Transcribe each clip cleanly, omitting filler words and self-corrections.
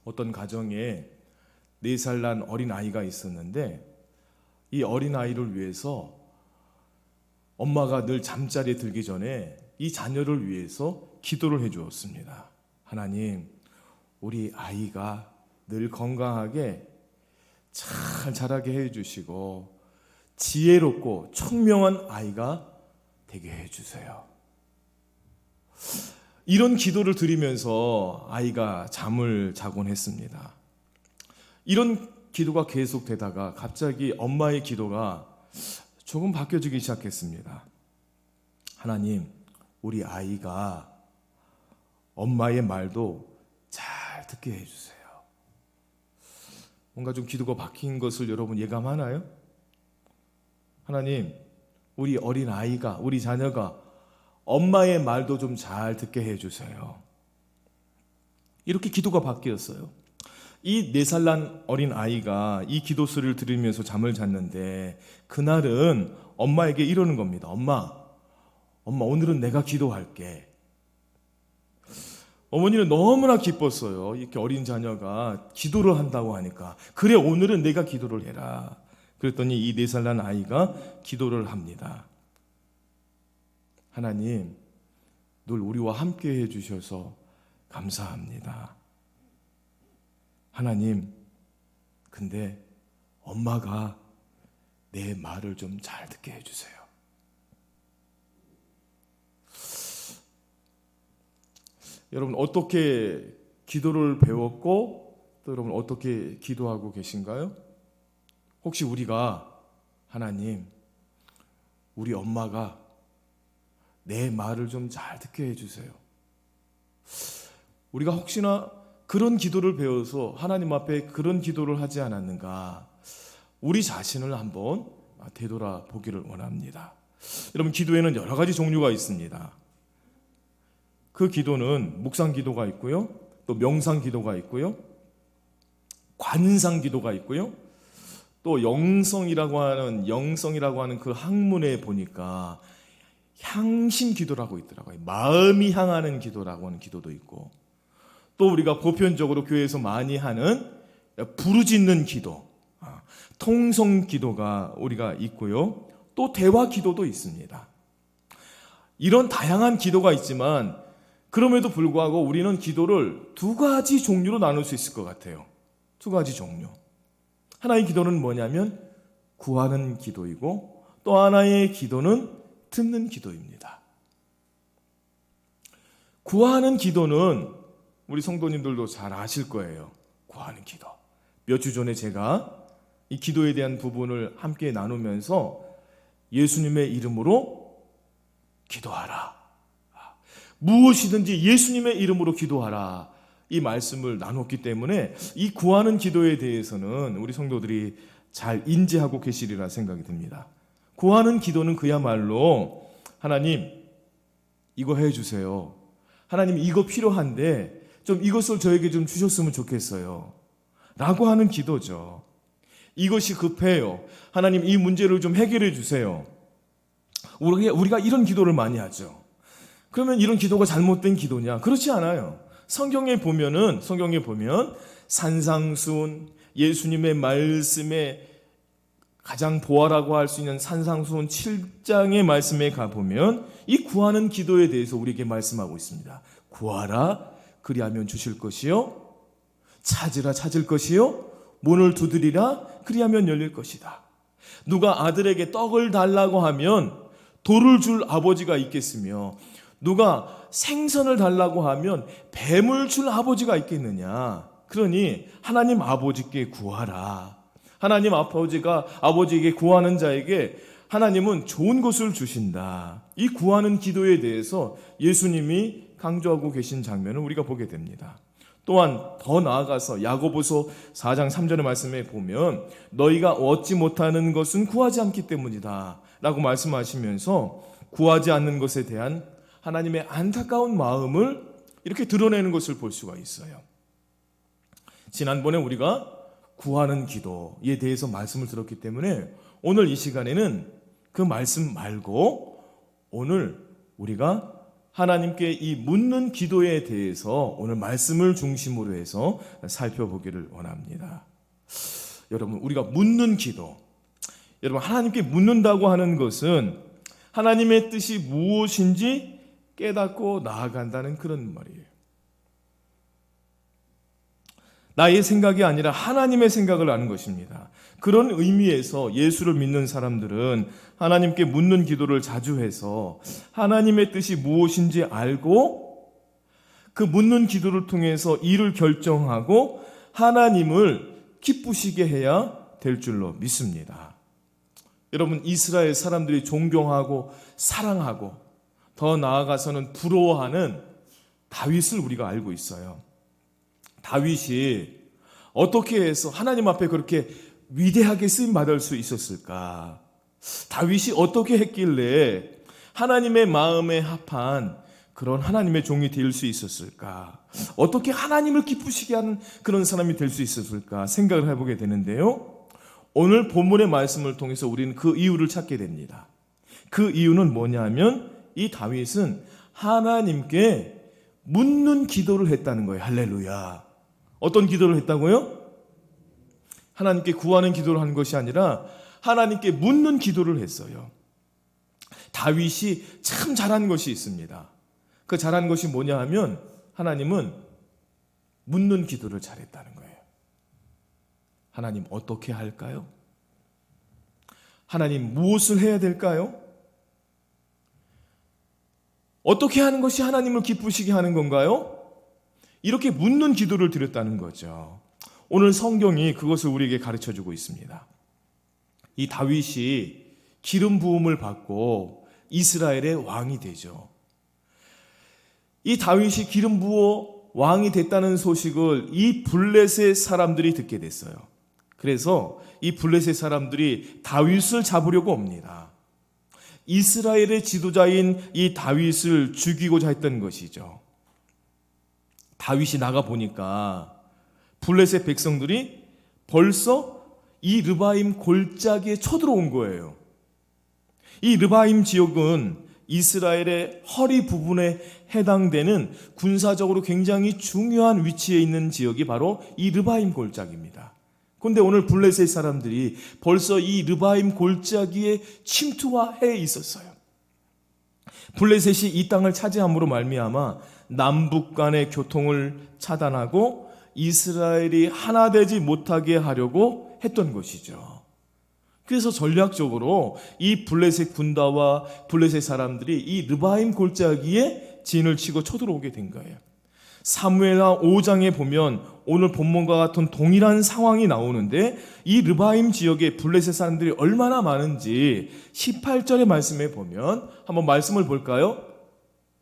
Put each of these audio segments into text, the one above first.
어떤 가정에 4살 난 어린아이가 있었는데 이 어린아이를 위해서 엄마가 늘 잠자리에 들기 전에 이 자녀를 위해서 기도를 해 주었습니다. 하나님, 우리 아이가 늘 건강하게 잘 자라게 해 주시고 지혜롭고 총명한 아이가 되게 해 주세요. 이런 기도를 드리면서 아이가 잠을 자곤 했습니다. 이런 기도가 계속되다가 갑자기 엄마의 기도가 조금 바뀌어지기 시작했습니다. 하나님, 우리 아이가 엄마의 말도 잘 듣게 해주세요. 뭔가 좀 기도가 바뀐 것을 여러분 예감하나요? 하나님, 우리 어린 아이가, 우리 자녀가 엄마의 말도 좀 잘 듣게 해주세요. 이렇게 기도가 바뀌었어요. 이 4살 난 어린 아이가 이 기도 소리를 들으면서 잠을 잤는데 그날은 엄마에게 이러는 겁니다. 엄마 오늘은 내가 기도할게. 어머니는 너무나 기뻤어요. 이렇게 어린 자녀가 기도를 한다고 하니까. 그래, 오늘은 내가 기도를 해라. 그랬더니 이 4살 난 아이가 기도를 합니다. 하나님, 늘 우리와 함께 해주셔서 감사합니다. 하나님, 근데 엄마가 내 말을 좀 잘 듣게 해주세요. 여러분, 어떻게 기도를 배웠고 또 여러분 어떻게 기도하고 계신가요? 혹시 우리가 하나님, 우리 엄마가 내 말을 좀 잘 듣게 해주세요. 우리가 혹시나 그런 기도를 배워서 하나님 앞에 그런 기도를 하지 않았는가, 우리 자신을 한번 되돌아보기를 원합니다. 여러분, 기도에는 여러 가지 종류가 있습니다. 그 기도는 묵상 기도가 있고요, 또 명상 기도가 있고요, 관상 기도가 있고요, 또 영성이라고 하는 그 학문에 보니까 향심 기도라고 있더라고요. 마음이 향하는 기도라고 하는 기도도 있고, 또 우리가 보편적으로 교회에서 많이 하는 부르짖는 기도, 통성 기도가 우리가 있고요, 또 대화 기도도 있습니다. 이런 다양한 기도가 있지만 그럼에도 불구하고 우리는 기도를 2가지 종류로 나눌 수 있을 것 같아요. 2가지 종류. 하나의 기도는 뭐냐면 구하는 기도이고, 또 하나의 기도는 듣는 기도입니다. 구하는 기도는 우리 성도님들도 잘 아실 거예요. 구하는 기도. 몇 주 전에 제가 이 기도에 대한 부분을 함께 나누면서 예수님의 이름으로 기도하라, 무엇이든지 예수님의 이름으로 기도하라, 이 말씀을 나눴기 때문에 이 구하는 기도에 대해서는 우리 성도들이 잘 인지하고 계시리라 생각이 듭니다. 구하는 기도는 그야말로 하나님, 이거 해주세요. 하나님, 이거 필요한데 좀 이것을 저에게 좀 주셨으면 좋겠어요 라고 하는 기도죠. 이것이 급해요. 하나님, 이 문제를 좀 해결해 주세요. 우리가 이런 기도를 많이 하죠. 그러면 이런 기도가 잘못된 기도냐? 그렇지 않아요. 성경에 보면 산상수훈, 예수님의 말씀에 가장 보아라고 할 수 있는 산상수훈 7장의 말씀에 가보면 이 구하는 기도에 대해서 우리에게 말씀하고 있습니다. 구하라, 그리하면 주실 것이요, 찾으라, 찾을 것이요, 문을 두드리라, 그리하면 열릴 것이다. 누가 아들에게 떡을 달라고 하면 돌을 줄 아버지가 있겠으며, 누가 생선을 달라고 하면 뱀을 줄 아버지가 있겠느냐. 그러니 하나님 아버지께 구하라. 하나님 아버지에게 구하는 자에게 하나님은 좋은 것을 주신다. 이 구하는 기도에 대해서 예수님이 강조하고 계신 장면을 우리가 보게 됩니다. 또한 더 나아가서 야고보서 4장 3절의 말씀에 보면 너희가 얻지 못하는 것은 구하지 않기 때문이다 라고 말씀하시면서 구하지 않는 것에 대한 하나님의 안타까운 마음을 이렇게 드러내는 것을 볼 수가 있어요. 지난번에 우리가 구하는 기도에 대해서 말씀을 들었기 때문에 오늘 이 시간에는 그 말씀 말고 오늘 우리가 하나님께 이 묻는 기도에 대해서 오늘 말씀을 중심으로 해서 살펴보기를 원합니다. 여러분, 우리가 묻는 기도, 여러분, 하나님께 묻는다고 하는 것은 하나님의 뜻이 무엇인지 깨닫고 나아간다는 그런 말이에요. 나의 생각이 아니라 하나님의 생각을 아는 것입니다. 그런 의미에서 예수를 믿는 사람들은 하나님께 묻는 기도를 자주 해서 하나님의 뜻이 무엇인지 알고 그 묻는 기도를 통해서 일을 결정하고 하나님을 기쁘시게 해야 될 줄로 믿습니다. 여러분, 이스라엘 사람들이 존경하고 사랑하고 더 나아가서는 부러워하는 다윗을 우리가 알고 있어요. 다윗이 어떻게 해서 하나님 앞에 그렇게 위대하게 쓰임받을 수 있었을까? 다윗이 어떻게 했길래 하나님의 마음에 합한 그런 하나님의 종이 될 수 있었을까? 어떻게 하나님을 기쁘시게 하는 그런 사람이 될 수 있었을까? 생각을 해보게 되는데요. 오늘 본문의 말씀을 통해서 우리는 그 이유를 찾게 됩니다. 그 이유는 뭐냐면 이 다윗은 하나님께 묻는 기도를 했다는 거예요. 할렐루야. 어떤 기도를 했다고요? 하나님께 구하는 기도를 한 것이 아니라 하나님께 묻는 기도를 했어요. 다윗이 참 잘한 것이 있습니다. 그 잘한 것이 뭐냐 하면 하나님은 묻는 기도를 잘했다는 거예요. 하나님 어떻게 할까요? 하나님 무엇을 해야 될까요? 어떻게 하는 것이 하나님을 기쁘시게 하는 건가요? 이렇게 묻는 기도를 드렸다는 거죠. 오늘 성경이 그것을 우리에게 가르쳐주고 있습니다. 이 다윗이 기름 부음을 받고 이스라엘의 왕이 되죠. 이 다윗이 기름 부어 왕이 됐다는 소식을 이 블레셋 사람들이 듣게 됐어요. 그래서 이 블레셋 사람들이 다윗을 잡으려고 옵니다. 이스라엘의 지도자인 이 다윗을 죽이고자 했던 것이죠. 다윗이 나가 보니까 블레셋 백성들이 벌써 이 르바임 골짜기에 쳐들어온 거예요. 이 르바임 지역은 이스라엘의 허리 부분에 해당되는 군사적으로 굉장히 중요한 위치에 있는 지역이 바로 이 르바임 골짜기입니다. 그런데 오늘 블레셋 사람들이 벌써 이 르바임 골짜기에 침투해 있었어요. 블레셋이 이 땅을 차지함으로 말미암아 남북 간의 교통을 차단하고 이스라엘이 하나 되지 못하게 하려고 했던 것이죠. 그래서 전략적으로 이 블레셋 군다와 블레셋 사람들이 이 르바임 골짜기에 진을 치고 쳐들어오게 된 거예요. 사무엘하 5장에 보면 오늘 본문과 같은 동일한 상황이 나오는데 이 르바임 지역에 블레셋 사람들이 얼마나 많은지 18절의 말씀에 보면 한번 말씀을 볼까요?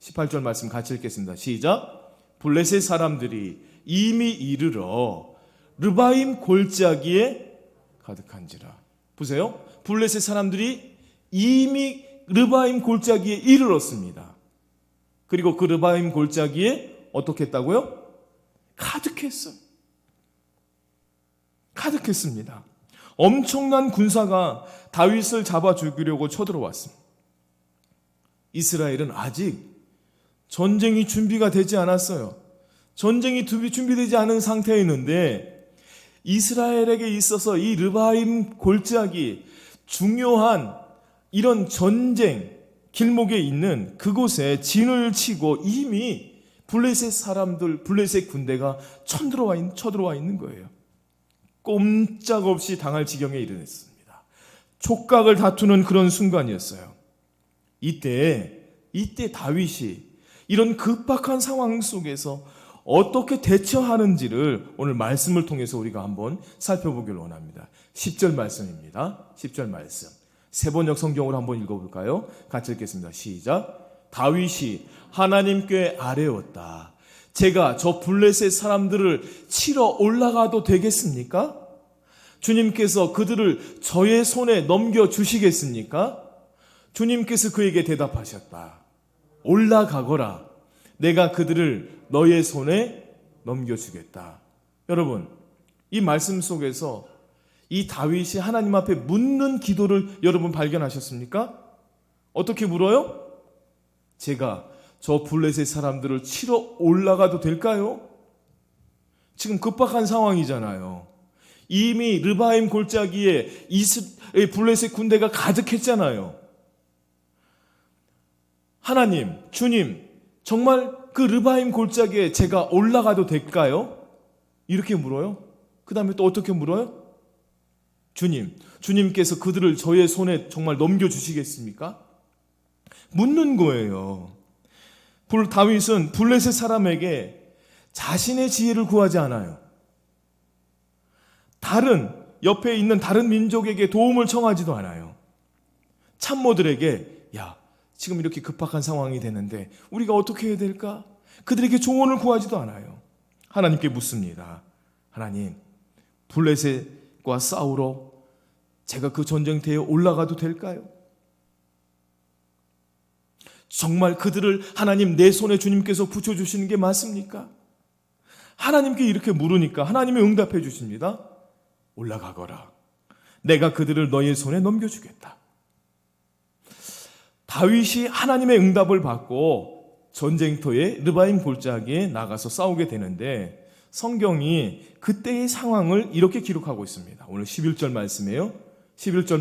18절 말씀 같이 읽겠습니다. 시작. 블레셋 사람들이 이미 이르러 르바임 골짜기에 가득한지라. 보세요. 블레셋 사람들이 이미 르바임 골짜기에 이르렀습니다. 그리고 그 르바임 골짜기에 어떻게 했다고요? 가득했어요. 가득했습니다. 엄청난 군사가 다윗을 잡아 죽이려고 쳐들어왔습니다. 이스라엘은 아직 전쟁이 준비가 되지 않았어요. 전쟁이 준비되지 않은 상태에 있는데 이스라엘에게 있어서 이 르바임 골짜기 중요한 이런 전쟁 길목에 있는 그곳에 진을 치고 이미 블레셋 사람들, 블레셋 군대가 쳐들어와 있는 거예요. 꼼짝없이 당할 지경에 이르렀습니다. 촉각을 다투는 그런 순간이었어요. 이때 다윗이 이런 급박한 상황 속에서 어떻게 대처하는지를 오늘 말씀을 통해서 우리가 한번 살펴보길 원합니다. 10절 말씀입니다. 10절 말씀. 세번역 성경으로 한번 읽어볼까요? 같이 읽겠습니다. 시작. 다윗이 하나님께 아뢰었다. 제가 저 블레셋 사람들을 치러 올라가도 되겠습니까? 주님께서 그들을 저의 손에 넘겨주시겠습니까? 주님께서 그에게 대답하셨다. 올라가거라. 내가 그들을 너의 손에 넘겨주겠다. 여러분, 이 말씀 속에서 이 다윗이 하나님 앞에 묻는 기도를 여러분 발견하셨습니까? 어떻게 물어요? 제가 저 블레셋 사람들을 치러 올라가도 될까요? 지금 급박한 상황이잖아요. 이미 르바임 골짜기에 블레셋 군대가 가득했잖아요. 하나님, 주님, 정말 그 르바임 골짜기에 제가 올라가도 될까요? 이렇게 물어요. 그 다음에 또 어떻게 물어요? 주님께서 그들을 저의 손에 정말 넘겨주시겠습니까? 묻는 거예요. 다윗은 블레셋 사람에게 자신의 지혜를 구하지 않아요. 옆에 있는 다른 민족에게 도움을 청하지도 않아요. 참모들에게 지금 이렇게 급박한 상황이 되는데 우리가 어떻게 해야 될까? 그들에게 조언을 구하지도 않아요. 하나님께 묻습니다. 하나님, 블레셋과 싸우러 제가 그 전쟁터에 올라가도 될까요? 정말 그들을 하나님 내 손에 주님께서 붙여주시는 게 맞습니까? 하나님께 이렇게 물으니까 하나님이 응답해 주십니다. 올라가거라. 내가 그들을 너의 손에 넘겨주겠다. 다윗이 하나님의 응답을 받고 전쟁터에 르바임 골짜기에 나가서 싸우게 되는데 성경이 그때의 상황을 이렇게 기록하고 있습니다. 오늘 11절 말씀이에요. 11절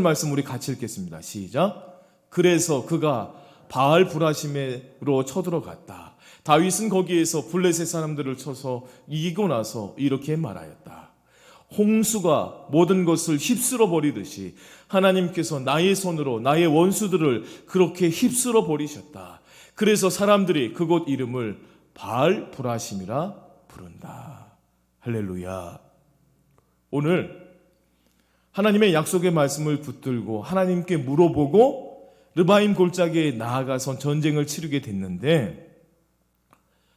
말씀 우리 같이 읽겠습니다. 시작. 그래서 그가 바알 브라심으로 쳐들어갔다. 다윗은 거기에서 블레셋 사람들을 쳐서 이기고 나서 이렇게 말하였다. 홍수가 모든 것을 휩쓸어 버리듯이 하나님께서 나의 손으로 나의 원수들을 그렇게 휩쓸어 버리셨다. 그래서 사람들이 그곳 이름을 바알 브라심이라 부른다. 할렐루야. 오늘 하나님의 약속의 말씀을 붙들고 하나님께 물어보고 르바임 골짜기에 나아가서 전쟁을 치르게 됐는데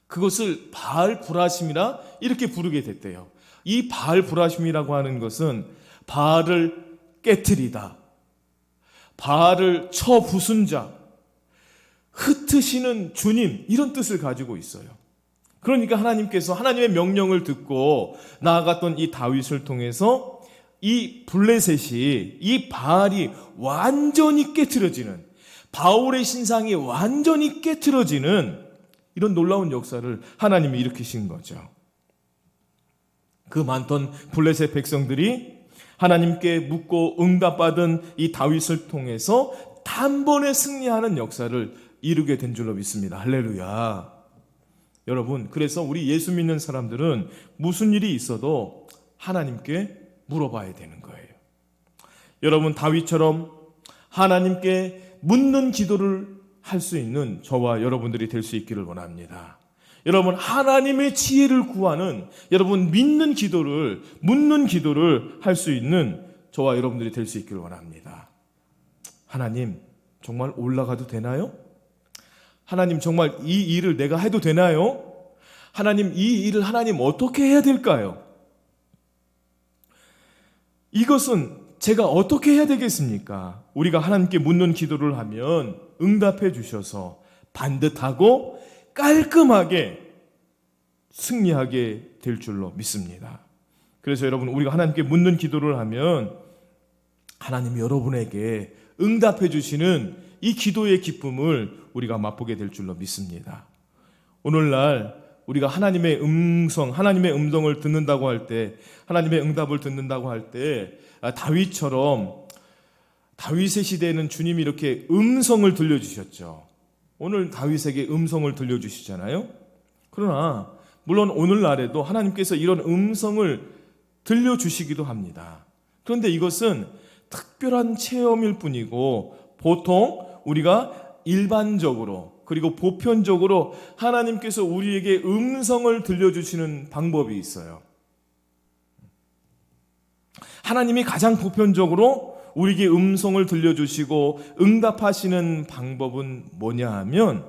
그것을 바알 브라심이라 이렇게 부르게 됐대요. 이 바알 브라심이라고 하는 것은 바알을 깨트리다, 바알을 쳐 부순 자, 흩으시는 주님, 이런 뜻을 가지고 있어요. 그러니까 하나님께서 하나님의 명령을 듣고 나아갔던 이 다윗을 통해서 이 블레셋이, 이 바알이 완전히 깨트려지는, 바울의 신상이 완전히 깨트려지는 이런 놀라운 역사를 하나님이 일으키신 거죠. 그 많던 블레셋 백성들이 하나님께 묻고 응답받은 이 다윗을 통해서 단번에 승리하는 역사를 이루게 된 줄로 믿습니다. 할렐루야. 여러분, 그래서 우리 예수 믿는 사람들은 무슨 일이 있어도 하나님께 물어봐야 되는 거예요. 여러분, 다윗처럼 하나님께 묻는 기도를 할 수 있는 저와 여러분들이 될 수 있기를 원합니다. 여러분, 하나님의 지혜를 구하는, 여러분 묻는 기도를 할 수 있는 저와 여러분들이 될 수 있기를 원합니다. 하나님, 정말 올라가도 되나요? 하나님, 정말 이 일을 내가 해도 되나요? 하나님, 이 일을 하나님 어떻게 해야 될까요? 이것은 제가 어떻게 해야 되겠습니까? 우리가 하나님께 묻는 기도를 하면 응답해 주셔서 반듯하고 깔끔하게 승리하게 될 줄로 믿습니다. 그래서 여러분, 우리가 하나님께 묻는 기도를 하면 하나님이 여러분에게 응답해 주시는 이 기도의 기쁨을 우리가 맛보게 될 줄로 믿습니다. 오늘날 우리가 하나님의 음성을 듣는다고 할 때, 하나님의 응답을 듣는다고 할 때 다윗처럼, 다윗의 시대에는 주님이 이렇게 음성을 들려주셨죠. 오늘 다윗에게 음성을 들려주시잖아요. 그러나 물론 오늘날에도 하나님께서 이런 음성을 들려주시기도 합니다. 그런데 이것은 특별한 체험일 뿐이고 보통 우리가 일반적으로 그리고 보편적으로 하나님께서 우리에게 음성을 들려주시는 방법이 있어요. 하나님이 가장 보편적으로 우리에게 음성을 들려주시고 응답하시는 방법은 뭐냐 하면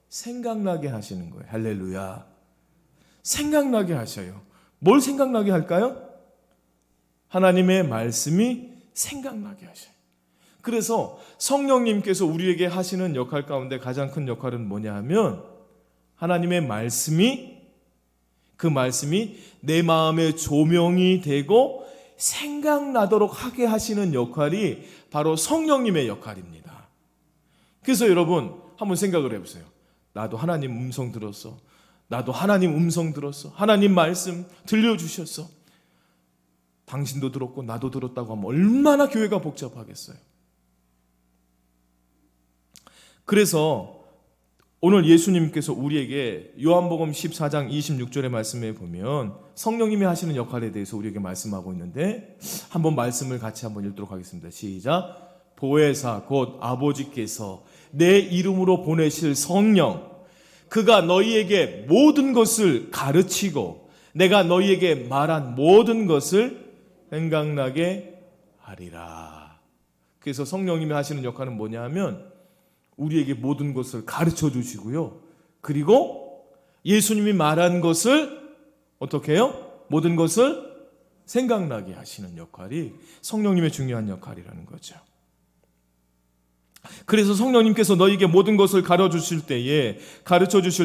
생각나게 하시는 거예요. 할렐루야. 생각나게 하셔요. 뭘 생각나게 할까요? 하나님의 말씀이 생각나게 하셔요. 그래서 성령님께서 우리에게 하시는 역할 가운데 가장 큰 역할은 뭐냐 하면 하나님의 말씀이, 그 말씀이 내 마음의 조명이 되고 생각나도록 하게 하시는 역할이 바로 성령님의 역할입니다. 그래서 여러분 한번 생각을 해보세요. 나도 하나님 음성 들었어. 나도 하나님 음성 들었어. 하나님 말씀 들려주셨어. 당신도 들었고 나도 들었다고 하면 얼마나 교회가 복잡하겠어요. 그래서 오늘 예수님께서 우리에게 요한복음 14장 26절의 말씀에 보면 성령님이 하시는 역할에 대해서 우리에게 말씀하고 있는데 한번 말씀을 같이 한번 읽도록 하겠습니다. 시작. 보혜사 곧 아버지께서 내 이름으로 보내실 성령, 그가 너희에게 모든 것을 가르치고 내가 너희에게 말한 모든 것을 생각나게 하리라. 그래서 성령님이 하시는 역할은 뭐냐 하면 우리에게 모든 것을 가르쳐 주시고요. 그리고 예수님이 말한 것을 어떻게 해요? 모든 것을 생각나게 하시는 역할이 성령님의 중요한 역할이라는 거죠. 그래서 성령님께서 너희에게 모든 것을 가르쳐 주실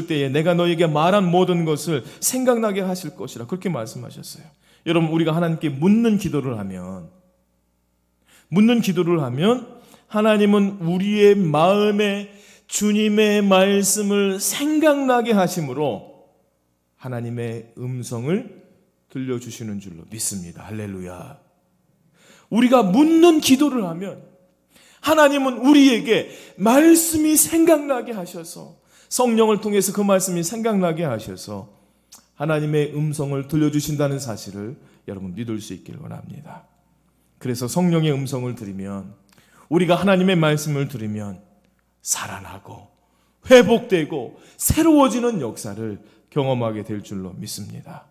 때에 내가 너희에게 말한 모든 것을 생각나게 하실 것이라 그렇게 말씀하셨어요. 여러분 우리가 하나님께 묻는 기도를 하면 하나님은 우리의 마음에 주님의 말씀을 생각나게 하심으로 하나님의 음성을 들려주시는 줄로 믿습니다. 할렐루야. 우리가 묻는 기도를 하면 하나님은 우리에게 말씀이 생각나게 하셔서 성령을 통해서 그 말씀이 생각나게 하셔서 하나님의 음성을 들려주신다는 사실을 여러분 믿을 수 있길 원합니다. 그래서 성령의 음성을 들으면 우리가 하나님의 말씀을 들으면 살아나고 회복되고 새로워지는 역사를 경험하게 될 줄로 믿습니다.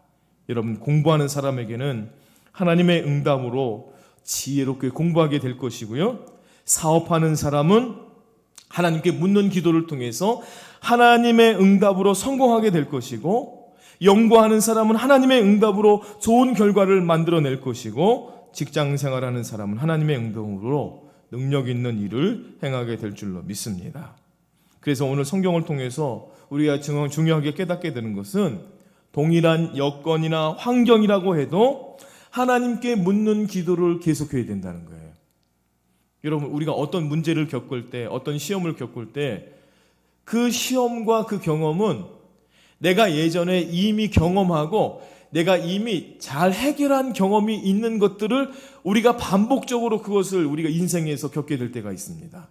여러분 공부하는 사람에게는 하나님의 응답으로 지혜롭게 공부하게 될 것이고요. 사업하는 사람은 하나님께 묻는 기도를 통해서 하나님의 응답으로 성공하게 될 것이고 연구하는 사람은 하나님의 응답으로 좋은 결과를 만들어낼 것이고 직장 생활하는 사람은 하나님의 응답으로 능력 있는 일을 행하게 될 줄로 믿습니다. 그래서 오늘 성경을 통해서 우리가 중요하게 깨닫게 되는 것은 동일한 여건이나 환경이라고 해도 하나님께 묻는 기도를 계속해야 된다는 거예요. 여러분 우리가 어떤 문제를 겪을 때 어떤 시험을 겪을 때 그 시험과 그 경험은 내가 예전에 이미 경험하고 내가 이미 잘 해결한 경험이 있는 것들을 우리가 반복적으로 그것을 우리가 인생에서 겪게 될 때가 있습니다.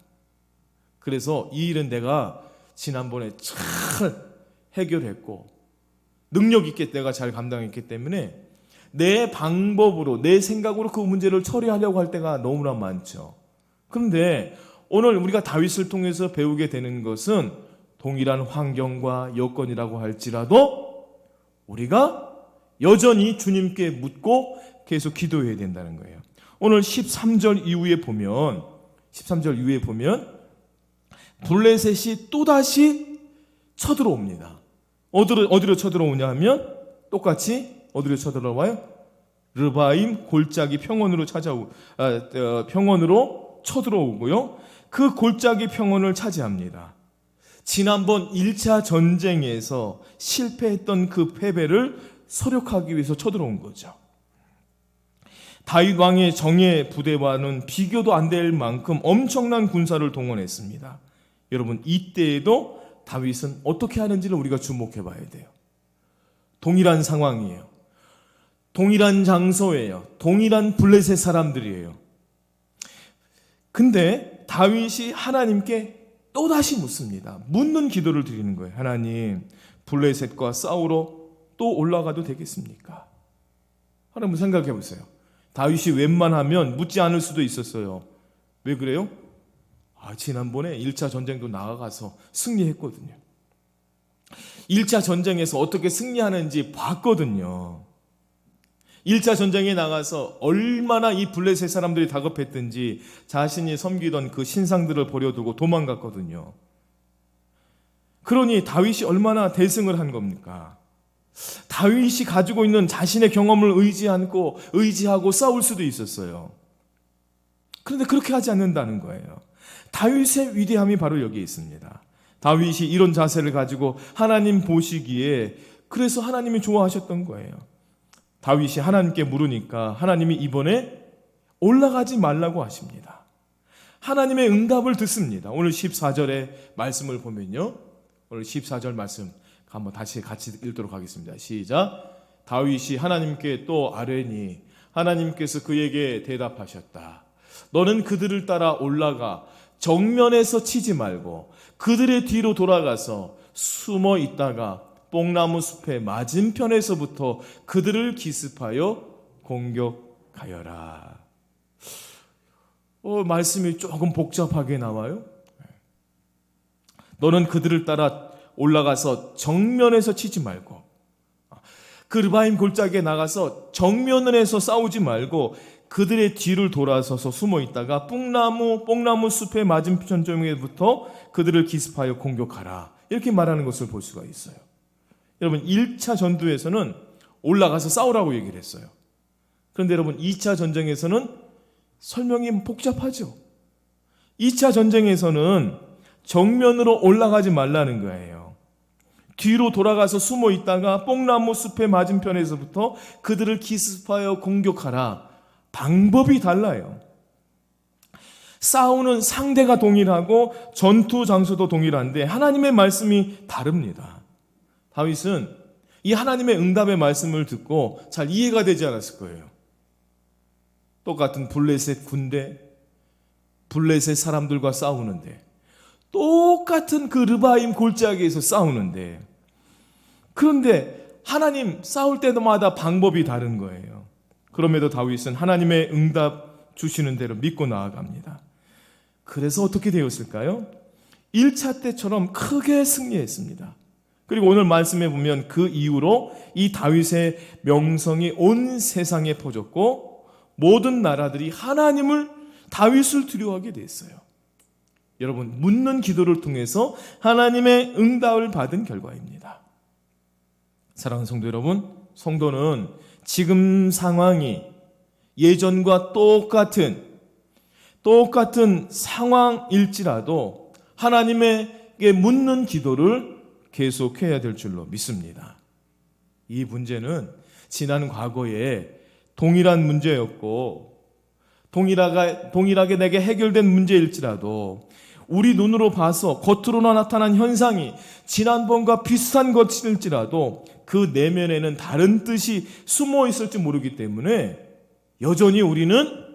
그래서 이 일은 내가 지난번에 잘 해결했고 능력 있게 내가 잘 감당했기 때문에 내 방법으로 내 생각으로 그 문제를 처리하려고 할 때가 너무나 많죠. 그런데 오늘 우리가 다윗을 통해서 배우게 되는 것은 동일한 환경과 여건이라고 할지라도 우리가 여전히 주님께 묻고 계속 기도해야 된다는 거예요. 오늘 13절 이후에 보면 블레셋이 또다시 쳐들어옵니다. 어디로 쳐들어오냐 하면 똑같이 어디로 쳐들어와요? 르바임 골짜기 평원으로 평원으로 쳐들어오고요. 그 골짜기 평원을 차지합니다. 지난번 1차 전쟁에서 실패했던 그 패배를 서력하기 위해서 쳐들어온 거죠. 다윗 왕의 정예 부대와는 비교도 안 될 만큼 엄청난 군사를 동원했습니다. 여러분 이때에도 다윗은 어떻게 하는지를 우리가 주목해 봐야 돼요. 동일한 상황이에요. 동일한 장소예요. 동일한 블레셋 사람들이에요. 근데 다윗이 하나님께 또다시 묻습니다. 묻는 기도를 드리는 거예요. 하나님, 블레셋과 싸우러 또 올라가도 되겠습니까? 하나님 생각해 보세요. 다윗이 웬만하면 묻지 않을 수도 있었어요. 왜 그래요? 지난번에 1차 전쟁도 나가서 승리했거든요. 1차 전쟁에서 어떻게 승리하는지 봤거든요. 1차 전쟁에 나가서 얼마나 이 블레셋 사람들이 다급했든지 자신이 섬기던 그 신상들을 버려두고 도망갔거든요. 그러니 다윗이 얼마나 대승을 한 겁니까? 다윗이 가지고 있는 자신의 경험을 의지하고 싸울 수도 있었어요. 그런데 그렇게 하지 않는다는 거예요. 다윗의 위대함이 바로 여기에 있습니다. 다윗이 이런 자세를 가지고 하나님 보시기에 그래서 하나님이 좋아하셨던 거예요. 다윗이 하나님께 물으니까 하나님이 이번에 올라가지 말라고 하십니다. 하나님의 응답을 듣습니다. 오늘 14절의 말씀을 보면요, 오늘 14절 말씀 한번 다시 같이 읽도록 하겠습니다. 시작. 다윗이 하나님께 또 아뢰니 하나님께서 그에게 대답하셨다. 너는 그들을 따라 올라가 정면에서 치지 말고 그들의 뒤로 돌아가서 숨어 있다가 뽕나무 숲의 맞은편에서부터 그들을 기습하여 공격하여라. 말씀이 조금 복잡하게 나와요. 너는 그들을 따라 올라가서 정면에서 치지 말고, 그 르바임 골짜기에 나가서 정면에서 싸우지 말고 그들의 뒤를 돌아서서 숨어 있다가 뽕나무 숲의 맞은편 쪽에부터 그들을 기습하여 공격하라. 이렇게 말하는 것을 볼 수가 있어요. 여러분, 1차 전투에서는 올라가서 싸우라고 얘기를 했어요. 그런데 여러분, 2차 전쟁에서는 설명이 복잡하죠. 2차 전쟁에서는 정면으로 올라가지 말라는 거예요. 뒤로 돌아가서 숨어 있다가 뽕나무 숲의 맞은편에서부터 그들을 기습하여 공격하라. 방법이 달라요. 싸우는 상대가 동일하고 전투 장소도 동일한데 하나님의 말씀이 다릅니다. 다윗은 이 하나님의 응답의 말씀을 듣고 잘 이해가 되지 않았을 거예요. 똑같은 블레셋 군대, 블레셋 사람들과 싸우는데, 똑같은 그 르바임 골짜기에서 싸우는데, 그런데 하나님 싸울 때마다 방법이 다른 거예요. 그럼에도 다윗은 하나님의 응답 주시는 대로 믿고 나아갑니다. 그래서 어떻게 되었을까요? 1차 때처럼 크게 승리했습니다. 그리고 오늘 말씀해 보면 그 이후로 이 다윗의 명성이 온 세상에 퍼졌고 모든 나라들이 하나님을, 다윗을 두려워하게 됐어요. 여러분, 묻는 기도를 통해서 하나님의 응답을 받은 결과입니다. 사랑하는 성도 여러분, 성도는 지금 상황이 예전과 똑같은 상황일지라도 하나님에게 묻는 기도를 계속해야 될 줄로 믿습니다. 이 문제는 지난 과거에 동일한 문제였고 동일하게 내게 해결된 문제일지라도 우리 눈으로 봐서 겉으로 나타난 현상이 지난번과 비슷한 것일지라도 그 내면에는 다른 뜻이 숨어 있을지 모르기 때문에 여전히 우리는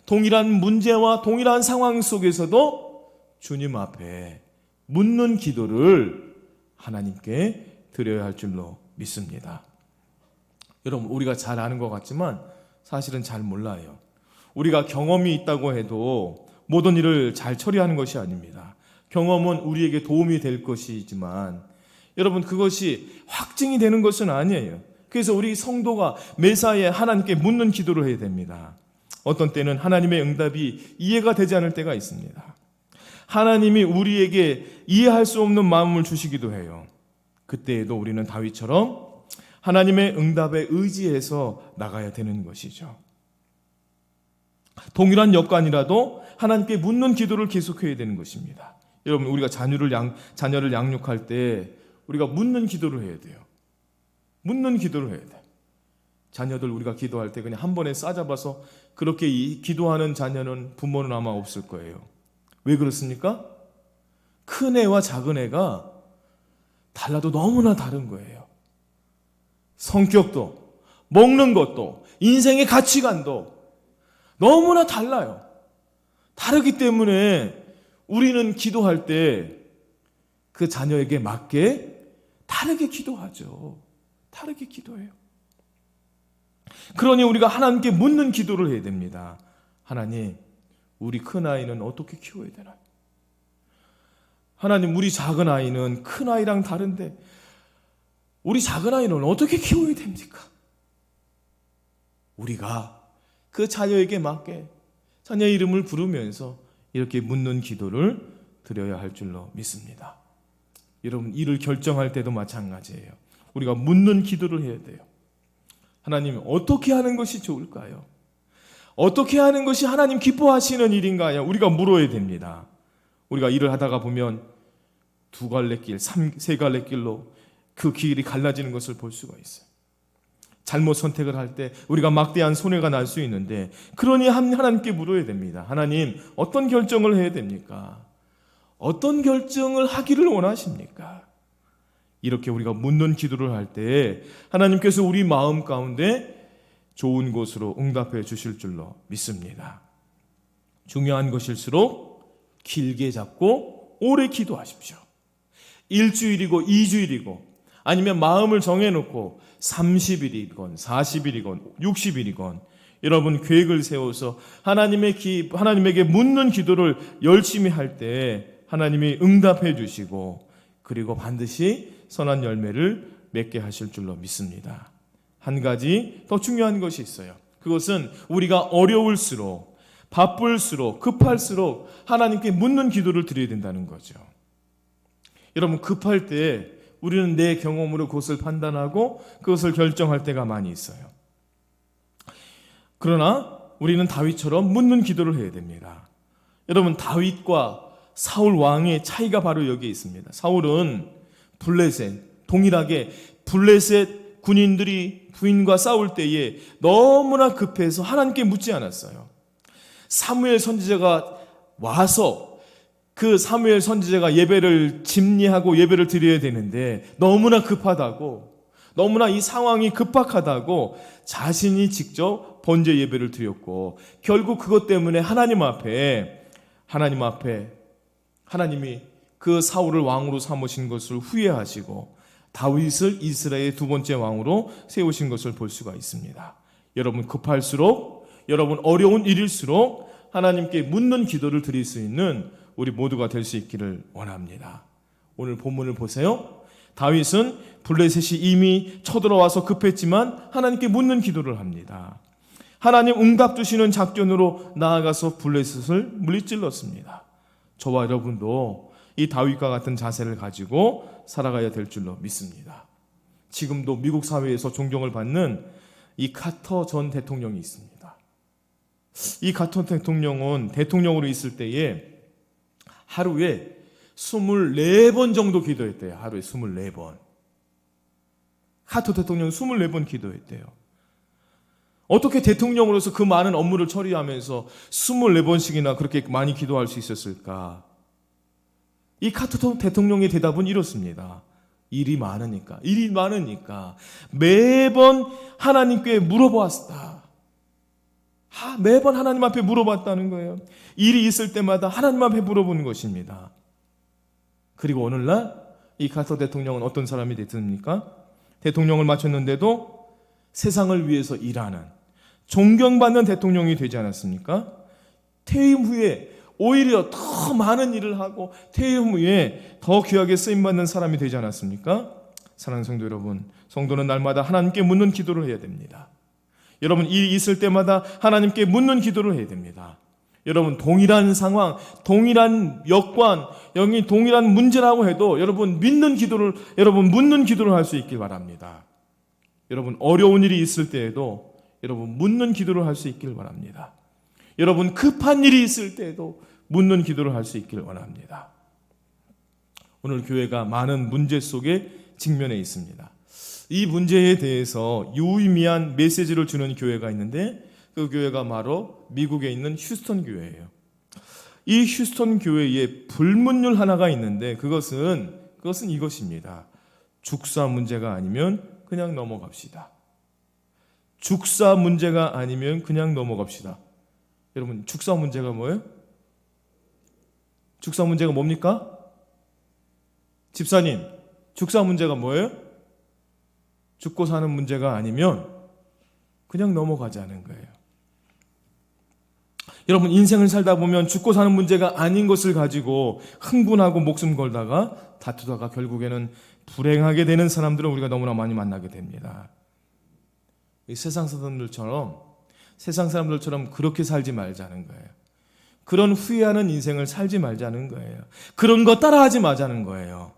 동일한 문제와 동일한 상황 속에서도 주님 앞에 묻는 기도를 하나님께 드려야 할 줄로 믿습니다. 여러분, 우리가 잘 아는 것 같지만 사실은 잘 몰라요. 우리가 경험이 있다고 해도 모든 일을 잘 처리하는 것이 아닙니다. 경험은 우리에게 도움이 될 것이지만 여러분, 그것이 확증이 되는 것은 아니에요. 그래서 우리 성도가 매사에 하나님께 묻는 기도를 해야 됩니다. 어떤 때는 하나님의 응답이 이해가 되지 않을 때가 있습니다. 하나님이 우리에게 이해할 수 없는 마음을 주시기도 해요. 그때에도 우리는 다윗처럼 하나님의 응답에 의지해서 나가야 되는 것이죠. 동일한 여건이라도 하나님께 묻는 기도를 계속해야 되는 것입니다. 여러분, 우리가 자녀를 양육할 때 우리가 묻는 기도를 해야 돼요. 묻는 기도를 해야 돼. 자녀들 우리가 기도할 때 그냥 한 번에 싸잡아서 그렇게 기도하는 자녀는 부모는 아마 없을 거예요. 왜 그렇습니까? 큰 애와 작은 애가 달라도 너무나 다른 거예요. 성격도, 먹는 것도, 인생의 가치관도 너무나 달라요. 다르기 때문에 우리는 기도할 때 그 자녀에게 맞게 다르게 기도하죠. 다르게 기도해요. 그러니 우리가 하나님께 묻는 기도를 해야 됩니다. 하나님, 우리 큰아이는 어떻게 키워야 되나요? 하나님, 우리 작은 아이는 큰아이랑 다른데 우리 작은 아이는 어떻게 키워야 됩니까? 우리가 그 자녀에게 맞게 자녀의 이름을 부르면서 이렇게 묻는 기도를 드려야 할 줄로 믿습니다. 여러분, 일을 결정할 때도 마찬가지예요. 우리가 묻는 기도를 해야 돼요. 하나님, 어떻게 하는 것이 좋을까요? 어떻게 하는 것이 하나님 기뻐하시는 일인가요? 우리가 물어야 됩니다. 우리가 일을 하다가 보면 두 갈래 길, 세 갈래 길로 그 길이 갈라지는 것을 볼 수가 있어요. 잘못 선택을 할 때 우리가 막대한 손해가 날 수 있는데, 그러니 하나님께 물어야 됩니다. 하나님, 어떤 결정을 해야 됩니까? 어떤 결정을 하기를 원하십니까? 이렇게 우리가 묻는 기도를 할 때 하나님께서 우리 마음 가운데 좋은 곳으로 응답해 주실 줄로 믿습니다. 중요한 것일수록 길게 잡고 오래 기도하십시오. 일주일이고 2주일이고 아니면 마음을 정해놓고 30일이건 40일이건 60일이건 여러분 계획을 세워서 하나님에게 묻는 기도를 열심히 할 때 하나님이 응답해 주시고 그리고 반드시 선한 열매를 맺게 하실 줄로 믿습니다. 한 가지 더 중요한 것이 있어요. 그것은 우리가 어려울수록, 바쁠수록, 급할수록 하나님께 묻는 기도를 드려야 된다는 거죠. 여러분, 급할 때 우리는 내 경험으로 그것을 판단하고 그것을 결정할 때가 많이 있어요. 그러나 우리는 다윗처럼 묻는 기도를 해야 됩니다. 여러분, 다윗과 사울 왕의 차이가 바로 여기에 있습니다. 사울은 블레셋, 동일하게 블레셋 군인들이 부인과 싸울 때에 너무나 급해서 하나님께 묻지 않았어요. 사무엘 선지자가 와서 그 사무엘 선지자가 예배를 집리하고 예배를 드려야 되는데 너무나 급하다고, 너무나 이 상황이 급박하다고 자신이 직접 번제 예배를 드렸고, 결국 그것 때문에 하나님 앞에 하나님이 그 사울을 왕으로 삼으신 것을 후회하시고 다윗을 이스라엘의 두 번째 왕으로 세우신 것을 볼 수가 있습니다. 여러분, 급할수록, 여러분 어려운 일일수록 하나님께 묻는 기도를 드릴 수 있는 우리 모두가 될 수 있기를 원합니다. 오늘 본문을 보세요. 다윗은 블레셋이 이미 쳐들어와서 급했지만 하나님께 묻는 기도를 합니다. 하나님 응답 주시는 작전으로 나아가서 블레셋을 물리찔렀습니다. 저와 여러분도 이 다윗과 같은 자세를 가지고 살아가야 될 줄로 믿습니다. 지금도 미국 사회에서 존경을 받는 이 카터 전 대통령이 있습니다. 이 카터 대통령은 대통령으로 있을 때에 하루에 24번 정도 기도했대요. 하루에 24번. 카터 대통령은 24번 기도했대요. 어떻게 대통령으로서 그 많은 업무를 처리하면서 24번씩이나 그렇게 많이 기도할 수 있었을까? 이 카터 대통령의 대답은 이렇습니다. 일이 많으니까 매번 하나님께 물어보았다. 매번 하나님 앞에 물어봤다는 거예요. 일이 있을 때마다 하나님 앞에 물어보는 것입니다. 그리고 오늘날 이 카터 대통령은 어떤 사람이 됐습니까? 대통령을 마쳤는데도 세상을 위해서 일하는, 존경받는 대통령이 되지 않았습니까? 퇴임 후에 오히려 더 많은 일을 하고 퇴임 후에 더 귀하게 쓰임받는 사람이 되지 않았습니까? 사랑하는 성도 여러분, 성도는 날마다 하나님께 묻는 기도를 해야 됩니다. 여러분, 일이 있을 때마다 하나님께 묻는 기도를 해야 됩니다. 여러분, 동일한 상황, 동일한 여건, 여기 동일한 문제라고 해도 여러분 묻는 기도를 할 수 있길 바랍니다. 여러분, 어려운 일이 있을 때에도 여러분 묻는 기도를 할 수 있길 바랍니다. 여러분, 급한 일이 있을 때에도 묻는 기도를 할 수 있길 원합니다. 오늘 교회가 많은 문제 속에 직면해 있습니다. 이 문제에 대해서 유의미한 메시지를 주는 교회가 있는데 그 교회가 바로 미국에 있는 휴스턴 교회예요. 이 휴스턴 교회에 불문율 하나가 있는데 그것은 이것입니다. 죽사 문제가 아니면 그냥 넘어갑시다. 죽사 문제가 아니면 그냥 넘어갑시다. 여러분, 죽사 문제가 뭐예요? 죽사 문제가 뭡니까? 집사님, 죽사 문제가 뭐예요? 죽고 사는 문제가 아니면 그냥 넘어가자는 거예요. 여러분, 인생을 살다 보면 죽고 사는 문제가 아닌 것을 가지고 흥분하고 목숨 걸다가 다투다가 결국에는 불행하게 되는 사람들을 우리가 너무나 많이 만나게 됩니다. 이 세상 사람들처럼 그렇게 살지 말자는 거예요. 그런 후회하는 인생을 살지 말자는 거예요. 그런 거 따라하지 말자는 거예요.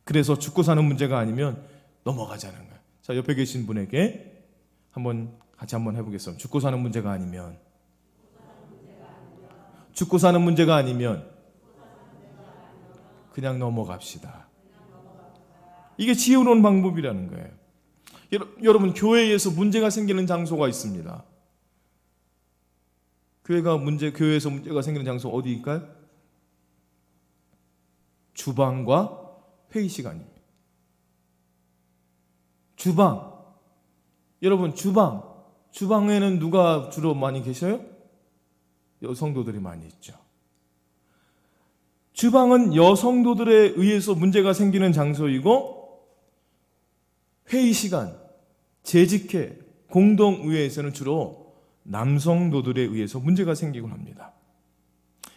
그래서 죽고 사는 문제가 아니면 넘어가자는 거예요. 자, 옆에 계신 분에게 같이 한번 해보겠습니다. 죽고 사는 문제가 아니면 그냥 넘어갑시다. 이게 지혜로운 방법이라는 거예요. 여러분, 교회에서 문제가 생기는 장소가 있습니다. 교회에서 문제가 생기는 장소 어디일까요? 주방과 회의 시간입니다. 주방. 여러분, 주방에는 누가 주로 많이 계셔요? 여성도들이 많이 있죠. 주방은 여성도들에 의해서 문제가 생기는 장소이고, 회의 시간, 재직회, 공동의회에서는 주로 남성도들에 의해서 문제가 생기곤 합니다.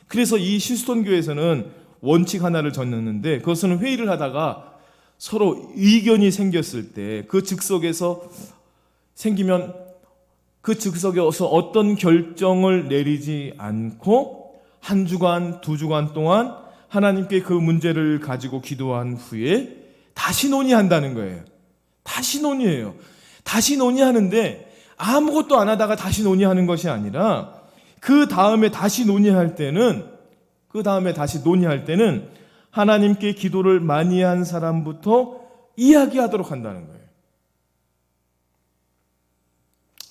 그래서 이 휴스턴 교회에서는 원칙 하나를 졌는데, 그것은 회의를 하다가 서로 의견이 생겼을 때 그 즉석에서 생기면 그 즉석에서 어떤 결정을 내리지 않고 한 주간, 두 주간 동안 하나님께 그 문제를 가지고 기도한 후에 다시 논의한다는 거예요. 다시 논의해요. 다시 논의하는데 아무것도 안 하다가 다시 논의하는 것이 아니라 그 다음에 다시 논의할 때는 하나님께 기도를 많이 한 사람부터 이야기하도록 한다는 거예요.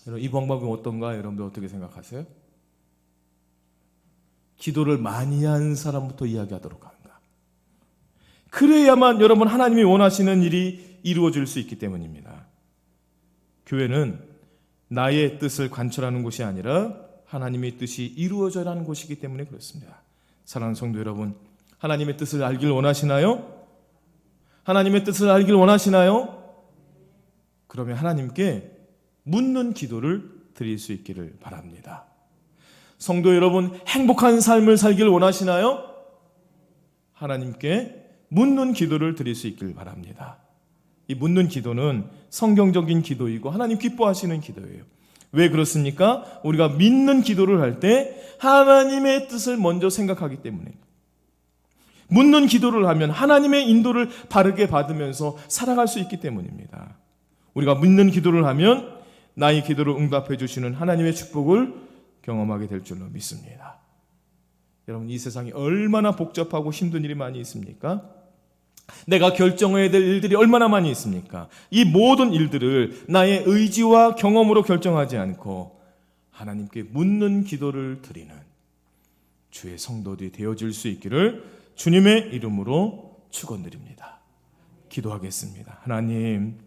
여러분, 이 방법이 어떤가? 여러분들 어떻게 생각하세요? 기도를 많이 한 사람부터 이야기하도록 한다. 그래야만 여러분 하나님이 원하시는 일이 이루어질 수 있기 때문입니다. 교회는 나의 뜻을 관철하는 곳이 아니라 하나님의 뜻이 이루어져야 하는 곳이기 때문에 그렇습니다. 사랑하는 성도 여러분, 하나님의 뜻을 알길 원하시나요? 하나님의 뜻을 알길 원하시나요? 그러면 하나님께 묻는 기도를 드릴 수 있기를 바랍니다. 성도 여러분, 행복한 삶을 살길 원하시나요? 하나님께 묻는 기도를 드릴 수 있길 바랍니다. 이 묻는 기도는 성경적인 기도이고 하나님 기뻐하시는 기도예요. 왜 그렇습니까? 우리가 믿는 기도를 할 때 하나님의 뜻을 먼저 생각하기 때문에. 묻는 기도를 하면 하나님의 인도를 바르게 받으면서 살아갈 수 있기 때문입니다. 우리가 묻는 기도를 하면 나의 기도를 응답해 주시는 하나님의 축복을 경험하게 될 줄로 믿습니다. 여러분, 이 세상이 얼마나 복잡하고 힘든 일이 많이 있습니까? 내가 결정해야 될 일들이 얼마나 많이 있습니까? 이 모든 일들을 나의 의지와 경험으로 결정하지 않고 하나님께 묻는 기도를 드리는 주의 성도들이 되어질 수 있기를 주님의 이름으로 축원드립니다. 기도하겠습니다. 하나님,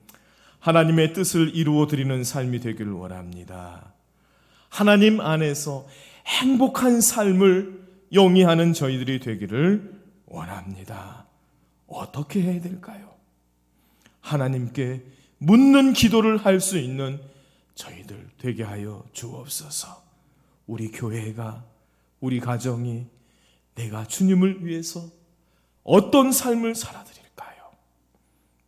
하나님의 뜻을 이루어 드리는 삶이 되기를 원합니다. 하나님 안에서 행복한 삶을 영위하는 저희들이 되기를 원합니다. 어떻게 해야 될까요? 하나님께 묻는 기도를 할 수 있는 저희들 되게 하여 주옵소서. 우리 교회가, 우리 가정이 내가 주님을 위해서 어떤 삶을 살아드릴까요?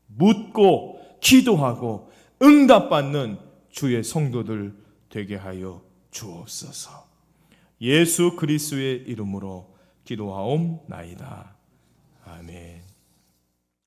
묻고 기도하고 응답받는 주의 성도들 되게 하여 주옵소서. 예수 그리스도의 이름으로 기도하옵나이다. 아멘.